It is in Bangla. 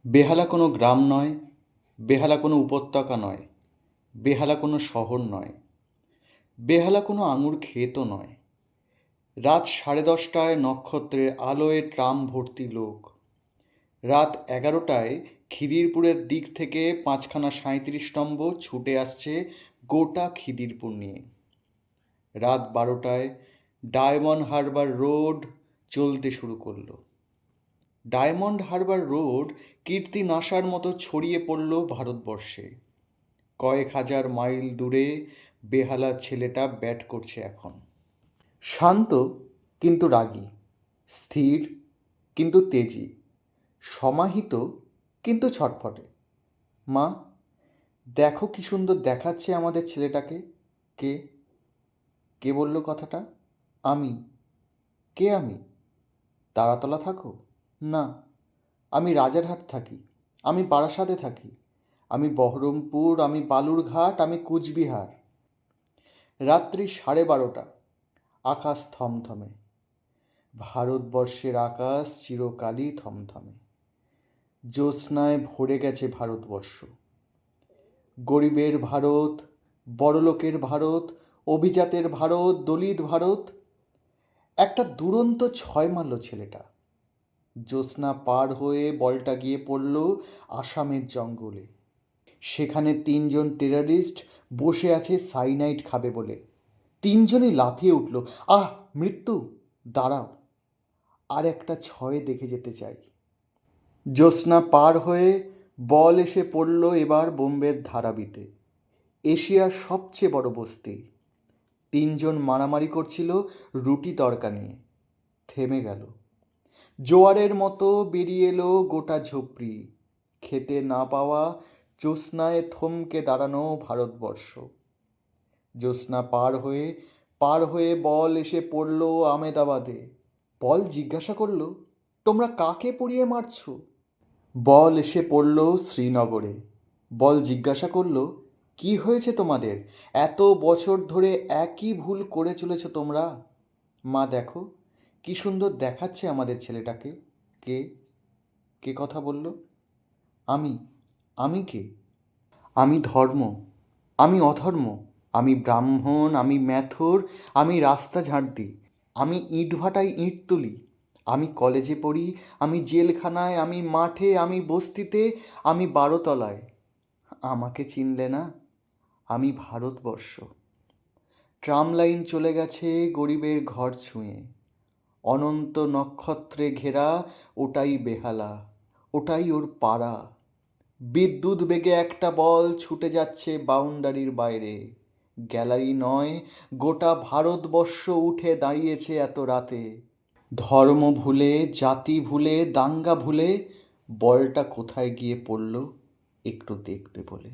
বেহালা কোনো গ্রাম নয়, বেহালা কোনো উপত্যকা নয়, বেহালা কোনো শহর নয়, বেহালা কোনো আঙুর ক্ষেতও নয়। রাত 10:30টায় নক্ষত্রের আলোয় ট্রাম ভর্তি লোক। রাত 11টায় খিদিরপুরের দিক থেকে 5খানা 37 নম্বর ছুটে আসছে গোটা খিদিরপুর নিয়ে। রাত 12টায় ডায়মন্ড হারবার রোড চলতে শুরু করলো। ডায়মন্ড হারবার রোড কীর্তিনাশার মতো ছড়িয়ে পড়ল ভারতবর্ষে। কয়েক হাজার মাইল দূরে বেহালার ছেলেটা ব্যাট করছে এখন। শান্ত কিন্তু রাগী, স্থির কিন্তু তেজি, সমাহিত কিন্তু ছটফটে। মা, দেখো কি সুন্দর দেখাচ্ছে আমাদের ছেলেটাকে। কে কে বলল কথাটা? আমি। কে আমি? তারাতলা থাকো? না, আমি রাজারহাট থাকি, আমি বারাসাতে থাকি, আমি বহরমপুর, আমি বালুরঘাট, আমি কুচবিহার। রাত্রি 12:30, আকাশ থমথমে। ভারতবর্ষের আকাশ চিরকালই থমথমে। জ্যোৎস্নায় ভরে গেছে ভারতবর্ষ। গরিবের ভারত, বড়লোকের ভারত, অভিজাতের ভারত, দলিত ভারত। একটা দুরন্ত 6 মারল ছেলেটা। জ্যোৎস্না পার হয়ে বলটা গিয়ে পড়ল আসামের জঙ্গলে। সেখানে 3জন টেররিস্ট বসে আছে সাইনাইড খাবে বলে। 3জনই লাফিয়ে উঠল। আহ, মৃত্যু! দাঁড়াও, আর একটা 6 দেখে যেতে চাই। জ্যোৎস্না পার হয়ে বল এসে পড়ল এবার বোম্বের ধারাবিতে, এশিয়ার সবচেয়ে বড় বস্তি। 3জন মারামারি করছিল রুটি তড়কা নিয়ে। থেমে গেল। জোয়ারের মতো বেরিয়ে এলো গোটা ঝুপড়ি। খেতে না পাওয়া, জ্যোৎস্নায় থমকে দাঁড়ানো ভারতবর্ষ। জ্যোৎস্না পার হয়ে বল এসে পড়ল আমেদাবাদে। বল জিজ্ঞাসা করল, তোমরা কাকে পুড়িয়ে মারছ? বল এসে পড়ল শ্রীনগরে। বল জিজ্ঞাসা করল, কি হয়েছে তোমাদের? এত বছর ধরে একই ভুল করে চলেছ তোমরা। মা, দেখো কি সুন্দর দেখাচ্ছে আমাদের ছেলেটাকে। কে কে কথা বলল? আমি। আমি কে? আমি ধর্ম, আমি অধর্ম, আমি ব্রাহ্মণ, আমি ম্যাথর, আমি রাস্তা ঝাঁট দিই, আমি ইটভাটায় ইট তুলি, আমি কলেজে পড়ি, আমি জেলখানায়, আমি মাঠে, আমি বস্তিতে, আমি 12তলায়। আমাকে চিনলে না? আমি ভারতবর্ষ। ট্রাম লাইন চলে গেছে গরিবের ঘর ছুঁয়ে। অনন্ত নক্ষত্রে ঘেরা ওটাই বেহালা, ওটাই ওর পাড়া। বিদ্যুৎ বেগে একটা বল ছুটে যাচ্ছে বাউন্ডারির বাইরে। গ্যালারি নয়, গোটা ভারতবর্ষ উঠে দাঁড়িয়েছে এত রাতে। ধর্ম ভুলে, জাতি ভুলে, দাঙ্গা ভুলে বলটা কোথায় গিয়ে পড়ল একটু দেখবে বলে।